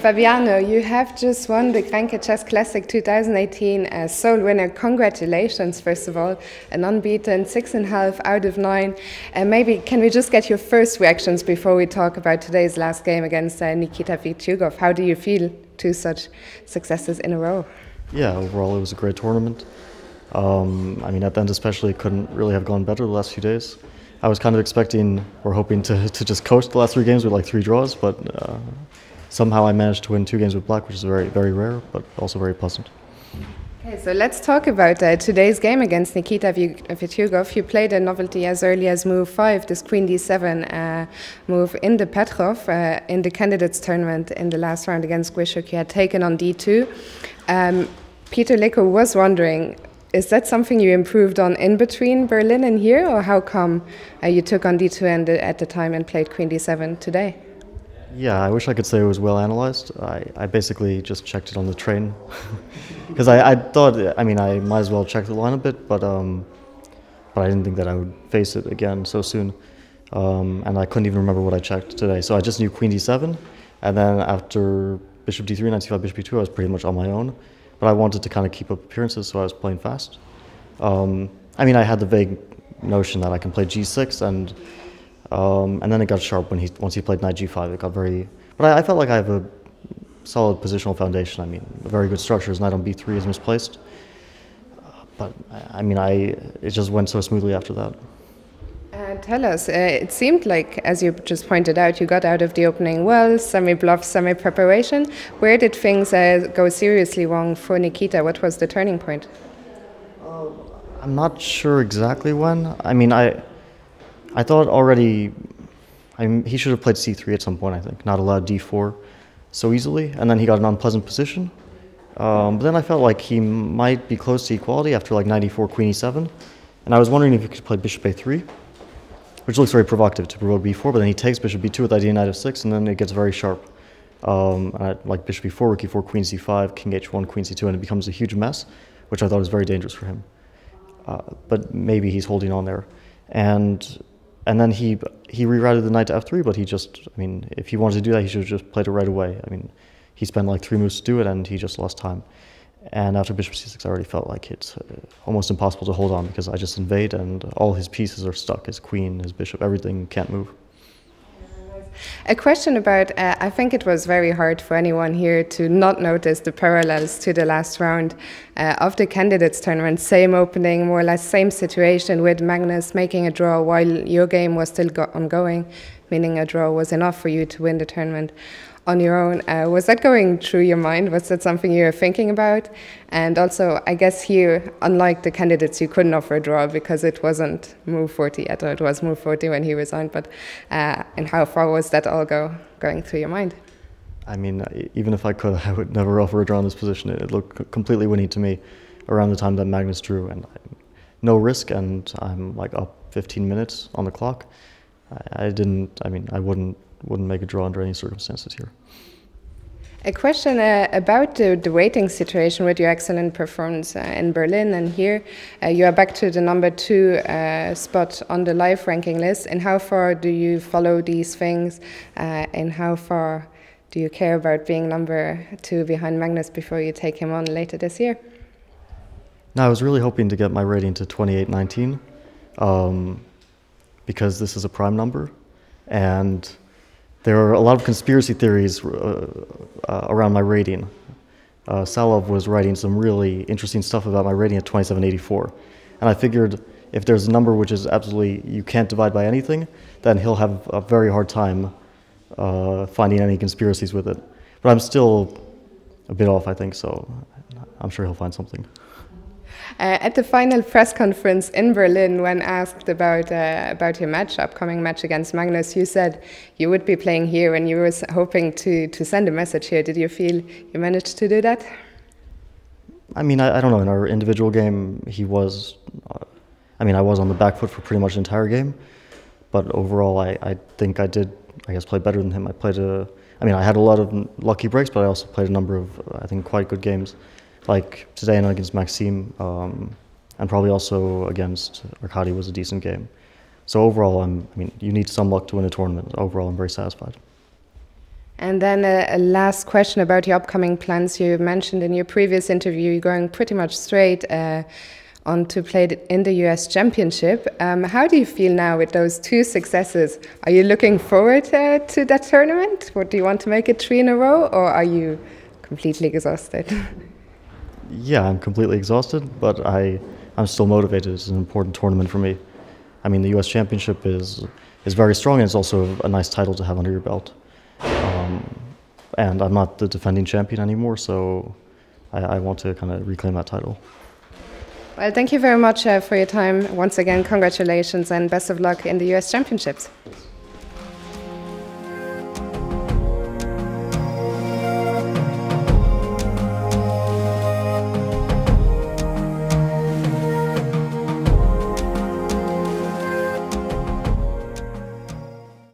Fabiano, you have just won the GRENKE Chess Classic 2018 as sole winner. Congratulations, first of all. An unbeaten 6.5 out of 9. And maybe can we just get your first reactions before we talk about today's last game against Nikita Vitiugov? How do you feel to such successes in a row? Yeah, overall it was a great tournament. I mean, at the end especially, it couldn't really have gone better the last few days. I was kind of expecting or hoping to just coast the last 3 games with like 3 draws, but somehow I managed to win 2 games with black, which is very, very rare, but also very pleasant. Okay, so let's talk about today's game against Nikita Vitiugov. You played a novelty as early as move 5, this Queen D7 move in the Petrov in the candidates tournament in the last round against Gwishuk. You had taken on D2. Peter Liko was wondering, is that something you improved on in between Berlin and here, or how come you took on D2 and at the time and played Queen D7 today? Yeah, I wish I could say it was well analyzed. I basically just checked it on the train because I thought, I mean, I might as well check the line a bit, but I didn't think that I would face it again so soon, and I couldn't even remember what I checked today. So I just knew Queen D7, and then after Bishop D3, Knight C5, Bishop B2, I was pretty much on my own. But I wanted to kind of keep up appearances, so I was playing fast. I mean, I had the vague notion that I can play G6, and then it got sharp once he played Knight G5. It got very, but I felt like I have a solid positional foundation. I mean, a very good structure. His Knight on B3 is misplaced, but I mean, it just went so smoothly after that. Tell us, it seemed like, as you just pointed out, you got out of the opening well, semi-bluff, semi-preparation. Where did things go seriously wrong for Nikita? What was the turning point? I'm not sure exactly when. I mean, I thought already he should have played C3 at some point, I think, not allowed D4 so easily, and then he got an unpleasant position. But then I felt like he might be close to equality after like 94 Queen E7, and I was wondering if he could play Bishop A3, which looks very provocative to provoke B4, but then he takes Bishop B2 with idea Knight F6, and then it gets very sharp. Like Bishop B4, Rook E4, Queen C5, King H1, Queen C2, and it becomes a huge mess, which I thought was very dangerous for him. But maybe he's holding on there. And then he rerouted the Knight to F3, but he just, I mean, if he wanted to do that, he should have just played it right away. I mean, he spent like 3 moves to do it, and he just lost time. And after Bishop C6, I already felt like it's almost impossible to hold on because I just invade and all his pieces are stuck. His queen, his bishop, everything can't move. A question about, I think it was very hard for anyone here to not notice the parallels to the last round of the candidates tournament. Same opening, more or less same situation with Magnus making a draw while your game was still ongoing, meaning a draw was enough for you to win the tournament on your own. Was that going through your mind? Was that something you were thinking about? And also, I guess here, unlike the candidates, you couldn't offer a draw because it wasn't move 40 yet, or it was move 40 when he resigned. But and how far was that all going through your mind? I mean, even if I could, I would never offer a draw in this position. It looked completely winning to me around the time that Magnus drew, and no risk, and I'm like up 15 minutes on the clock. I wouldn't make a draw under any circumstances here. A question about the waiting situation with your excellent performance in Berlin and here. You are back to the number 2 spot on the live ranking list. And how far do you follow these things? And how far do you care about being number 2 behind Magnus before you take him on later this year? Now, I was really hoping to get my rating to 28-19 because this is a prime number, and there are a lot of conspiracy theories around my rating. Salov was writing some really interesting stuff about my rating at 2784. And I figured if there's a number which is absolutely, you can't divide by anything, then he'll have a very hard time finding any conspiracies with it. But I'm still a bit off, I think, so I'm sure he'll find something. At the final press conference in Berlin, when asked about your upcoming match against Magnus, you said you would be playing here and you were hoping to send a message here. Did you feel you managed to do that? I mean, I don't know. In our individual game, he was, I mean, I was on the back foot for pretty much the entire game. But overall, I think I did, I guess, play better than him. I had a lot of lucky breaks, but I also played a number of, I think, quite good games. Like today and against Maxime, and probably also against Arkady was a decent game. So overall, you need some luck to win a tournament. Overall, I'm very satisfied. And then a last question about your upcoming plans. You mentioned in your previous interview you're going pretty much straight on to play in the US Championship. How do you feel now with those 2 successes? Are you looking forward to that tournament? Or do you want to make it 3 in a row, or are you completely exhausted? Yeah, I'm completely exhausted, but I'm still motivated. It's an important tournament for me. I mean, the US Championship is very strong, and it's also a nice title to have under your belt. And I'm not the defending champion anymore, so I want to kind of reclaim that title. Well, thank you very much for your time. Once again, congratulations and best of luck in the US Championships.